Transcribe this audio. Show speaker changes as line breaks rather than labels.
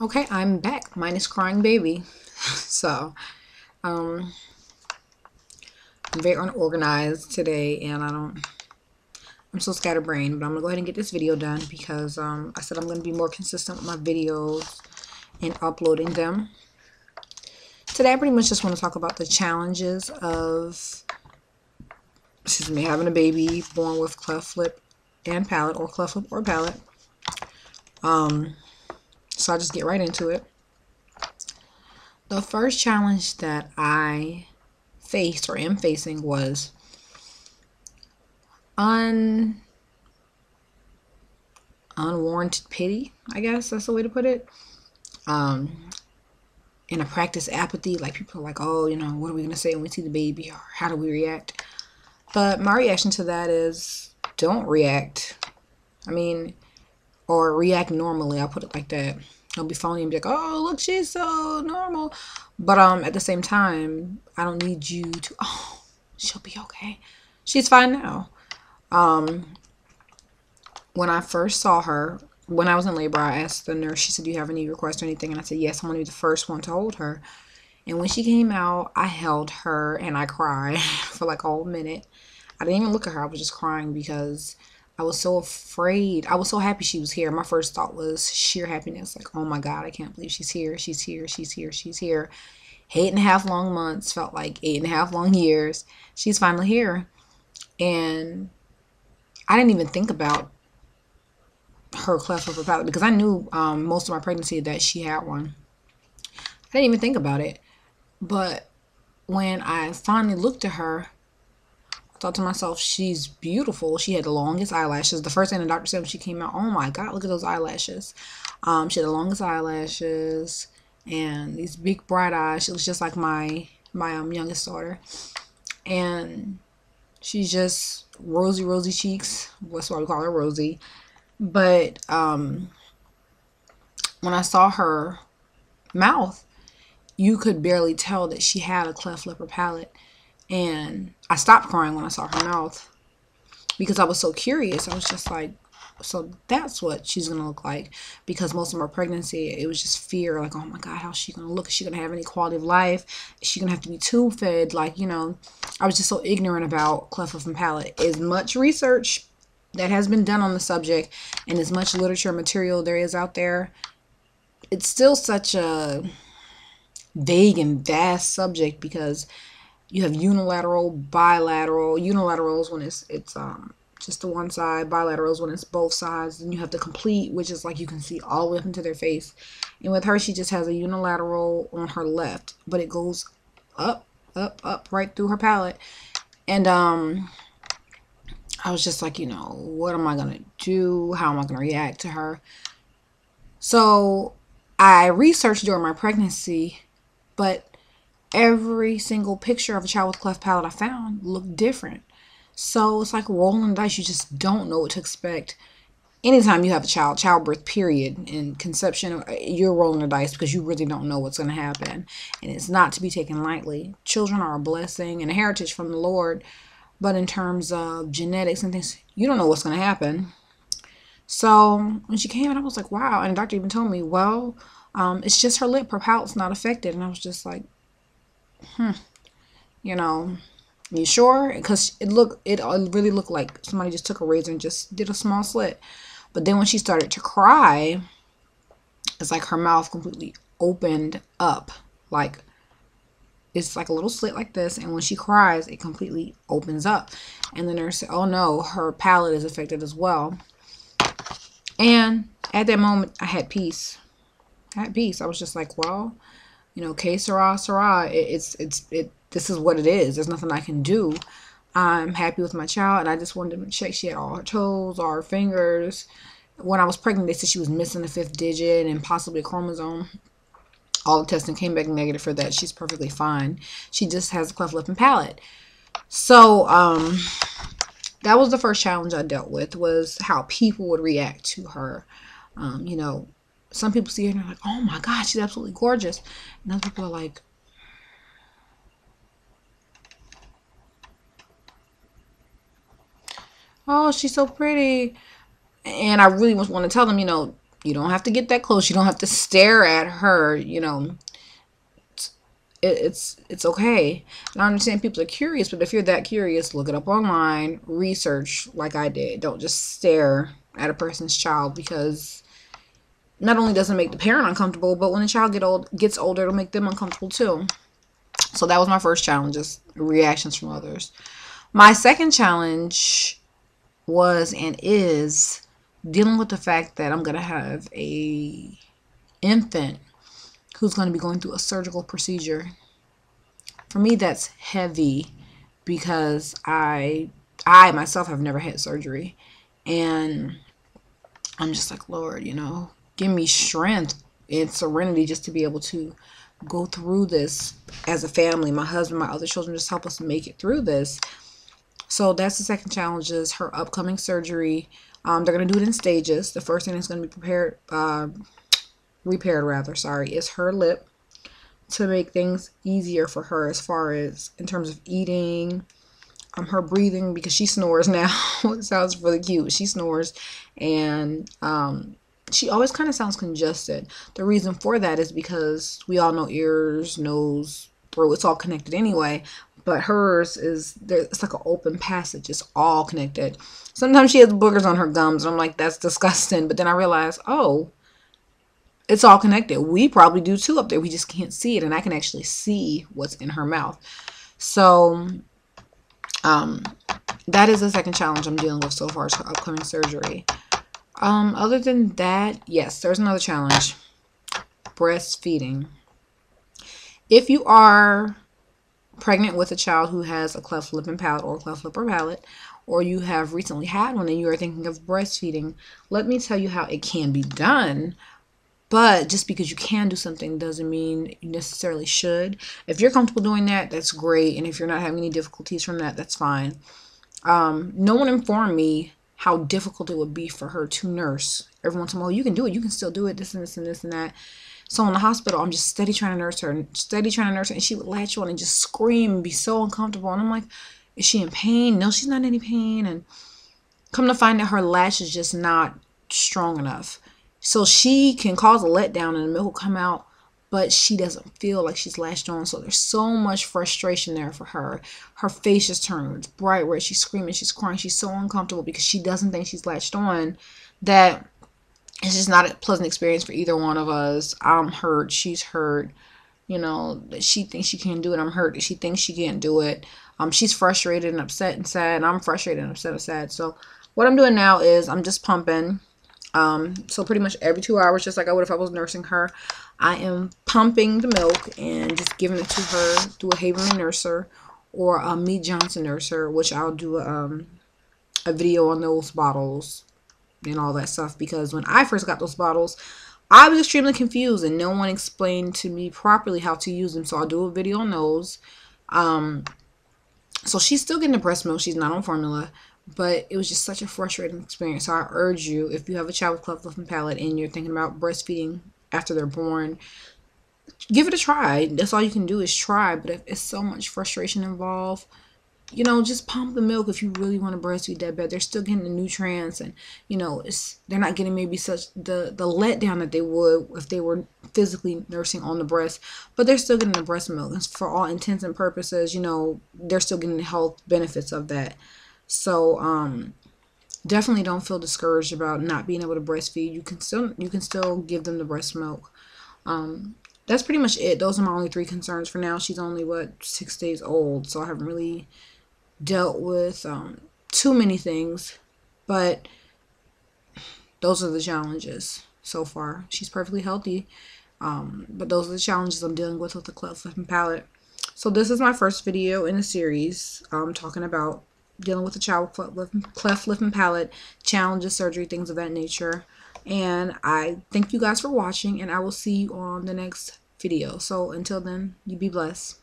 Okay, I'm back, minus crying baby. So, I'm very unorganized today, and I'm so scatterbrained, but I'm gonna go ahead and get this video done because I said I'm gonna be more consistent with my videos and uploading them. Today, I pretty much just want to talk about the challenges of, having a baby born with cleft lip and palate, or cleft lip or palate. So I'll just get right into it. The first challenge that I faced or am facing was unwarranted pity, I guess that's the way to put it. And a practice apathy, like people are like, oh, what are we gonna say when we see the baby, or how do we react? But my reaction to that is don't react. Or react normally. I'll put it like that. Don't be phony and be like, oh, look, she's so normal. But at the same time, I don't need you to, oh, she'll be okay. She's fine now. When I first saw her, when I was in labor, I asked the nurse, she said, do you have any requests or anything? And I said, yes, I want to be the first one to hold her. And when she came out, I held her and I cried for like a whole minute. I didn't even look at her. I was just crying because I was so afraid. I was so happy she was here. My first thought was sheer happiness. Like, oh my God, I can't believe she's here. She's here. She's here. She's here. 8.5 long months felt like 8.5 long years. She's finally here. And I didn't even think about her cleft lip or palate because I knew most of my pregnancy that she had one. I didn't even think about it. But when I finally looked at her, I thought to myself, she's beautiful. She had the longest eyelashes. The first thing the doctor said when she came out, oh my God, look at those eyelashes. She had the longest eyelashes and these big bright eyes. She looks just like my youngest daughter. And she's just rosy cheeks. That's why we call her Rosie. But when I saw her mouth, you could barely tell that she had a cleft lip or palate. And I stopped crying when I saw her mouth because I was so curious. I was just like, so that's what she's going to look like. Because most of my pregnancy, it was just fear. Like, oh my God, how's she going to look? Is she going to have any quality of life? Is she going to have to be tube fed? Like, I was just so ignorant about cleft lip and palate. As much research that has been done on the subject and as much literature material there is out there, it's still such a vague and vast subject because you have unilateral, bilateral. Unilaterals when it's just the one side. Bilaterals when it's both sides. And you have the complete, which is like you can see all the way up into their face. And with her, she just has a unilateral on her left, but it goes up, right through her palate. And I was just like, what am I gonna do? How am I gonna react to her? So I researched during my pregnancy, but every single picture of a child with cleft palate I found looked different. So it's like rolling the dice. You just don't know what to expect. Anytime you have a childbirth period and conception, you're rolling the dice because you really don't know what's going to happen. And it's not to be taken lightly. Children are a blessing and a heritage from the Lord. But in terms of genetics and things, you don't know what's going to happen. So when she came in, I was like, wow. And the doctor even told me, well, it's just her lip. Her palate's not affected. And I was just like, you sure? Because it really looked like somebody just took a razor and just did a small slit. But then when she started to cry, it's like her mouth completely opened up. Like, it's like a little slit like this. And when she cries, it completely opens up. And the nurse said, oh no, her palate is affected as well. And at that moment, I had peace. I was just like, well, que sera, sera. This is what it is. There's nothing I can do. I'm happy with my child, and I just wanted to check she had all her toes, all her fingers. When I was pregnant, they said she was missing the 5th digit and possibly a chromosome. All the testing came back negative for that. She's perfectly fine. She just has a cleft lip and palate. So, that was the first challenge I dealt with, was how people would react to her. Some people see her and they're like, oh my God, she's absolutely gorgeous. And other people are like, oh, she's so pretty. And I really want to tell them, You don't have to get that close. You don't have to stare at her. You know, it's okay. And I understand people are curious, but if you're that curious, look it up online, research like I did. Don't just stare at a person's child, because not only does it make the parent uncomfortable, but when the child gets older, it'll make them uncomfortable too. So that was my first challenge, just reactions from others. My second challenge was and is dealing with the fact that I'm gonna have a infant who's going to be going through a surgical procedure. For me, that's heavy because I myself have never had surgery, and I'm just like, Lord, you know, give me strength and serenity just to be able to go through this as a family. My husband, my other children, just help us make it through this. So that's the second challenge, is her upcoming surgery. They're going to do it in stages. The first thing that's going to be repaired rather, is her lip, to make things easier for her as far as in terms of eating, her breathing, because she snores now. It sounds really cute. She snores, and she always kind of sounds congested. The reason for that is because we all know ears, nose, throat, it's all connected anyway. But hers is there. It's like an open passage. It's all connected. Sometimes she has boogers on her gums, and I'm like, that's disgusting. But then I realize, oh, it's all connected. We probably do too up there. We just can't see it, and I can actually see what's in her mouth. So, that is the second challenge I'm dealing with so far, is her upcoming surgery. Other than that, yes, there's another challenge: breastfeeding. If you are pregnant with a child who has a cleft lip and palate, or cleft lip or palate, or you have recently had one and you are thinking of breastfeeding, let me tell you how it can be done. But just because you can do something doesn't mean you necessarily should. If you're comfortable doing that, that's great. And if you're not having any difficulties from that, that's fine. No one informed me how difficult it would be for her to nurse. Everyone told me, oh, you can do it. You can still do it. This and this and this and that. So in the hospital, I'm just steady trying to nurse her, and she would latch on and just scream and be so uncomfortable. And I'm like, is she in pain? No, she's not in any pain. And come to find out, her latch is just not strong enough. So she can cause a letdown and the milk will come out, but she doesn't feel like she's latched on. So there's so much frustration there for her. Her face just turns bright red. She's screaming, she's crying, she's so uncomfortable because she doesn't think she's latched on, that it's just not a pleasant experience for either one of us. I'm hurt, she's hurt. You know, she thinks she can't do it. I'm hurt that she thinks she can't do it. She's frustrated and upset and sad, and I'm frustrated and upset and sad. So what I'm doing now is I'm just pumping. So pretty much every 2 hours, just like I would if I was nursing her, I am pumping the milk and just giving it to her through a Haberman nurser or a Mead Johnson nurser, which I'll do a video on those bottles and all that stuff, because when I first got those bottles, I was extremely confused and no one explained to me properly how to use them. So I'll do a video on those. So she's still getting the breast milk. She's not on formula. But it was just such a frustrating experience. So I urge you, if you have a child with cleft lip and palate and you're thinking about breastfeeding after they're born, give it a try. That's all you can do is try. But if it's so much frustration involved, you know, just pump the milk if you really want to breastfeed that bad. They're still getting the nutrients, and you know, they're not getting maybe such the letdown that they would if they were physically nursing on the breast, but they're still getting the breast milk. And for all intents and purposes, you know, they're still getting the health benefits of that. So definitely don't feel discouraged about not being able to breastfeed. You can still give them the breast milk. That's pretty much it. Those are my only 3 concerns for now. She's only 6 days old, so I haven't really dealt with too many things, but those are the challenges so far. She's perfectly healthy, but those are the challenges I'm dealing with the cleft lip and palate. So this is my first video in a series talking about dealing with a child with cleft lip and palate, challenges, surgery, things of that nature. And I thank you guys for watching, and I will see you on the next video. So until then, you be blessed.